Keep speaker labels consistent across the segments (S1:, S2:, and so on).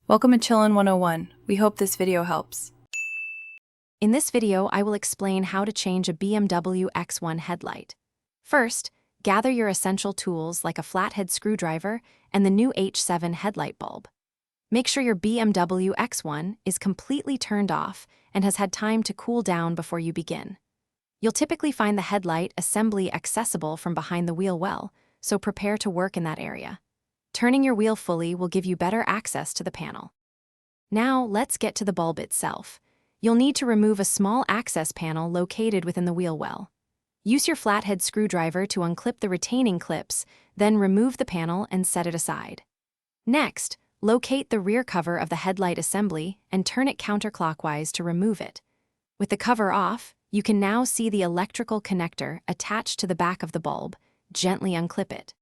S1: Welcome to Chillin' 101. We hope this video helps.
S2: In this video, I will explain how to change a BMW X1 headlight. First, gather your essential tools like a flathead screwdriver and the new H7 headlight bulb. Make sure your BMW X1 is completely turned off and has had time to cool down before you begin. You'll typically find the headlight assembly accessible from behind the wheel well, so prepare to work in that area. Turning your wheel fully will give you better access to the panel. Now, let's get to the bulb itself. You'll need to remove a small access panel located within the wheel well. Use your flathead screwdriver to unclip the retaining clips, then remove the panel and set it aside. Next, locate the rear cover of the headlight assembly and turn it counterclockwise to remove it. With the cover off, you can now see the electrical connector attached to the back of the bulb. Gently unclip it.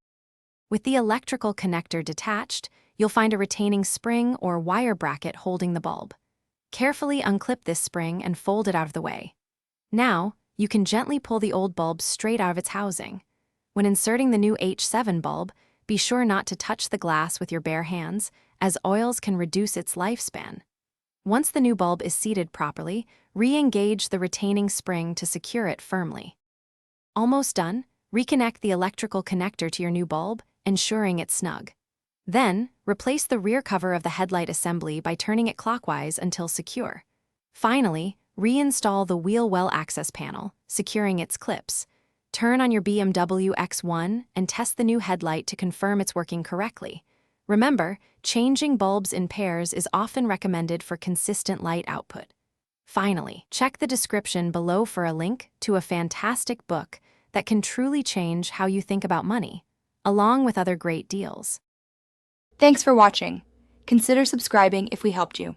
S2: With the electrical connector detached, you'll find a retaining spring or wire bracket holding the bulb. Carefully unclip this spring and fold it out of the way. Now, you can gently pull the old bulb straight out of its housing. When inserting the new H7 bulb, be sure not to touch the glass with your bare hands, as oils can reduce its lifespan. Once the new bulb is seated properly, re-engage the retaining spring to secure it firmly. Almost done, reconnect the electrical connector to your new bulb, ensuring it's snug. Then, replace the rear cover of the headlight assembly by turning it clockwise until secure. Finally, reinstall the wheel well access panel, securing its clips. Turn on your BMW X1 and test the new headlight to confirm it's working correctly. Remember, changing bulbs in pairs is often recommended for consistent light output. Finally, check the description below for a link to a fantastic book that can truly change how you think about money, along with other great deals.
S3: Thanks for watching. Consider subscribing if we helped you.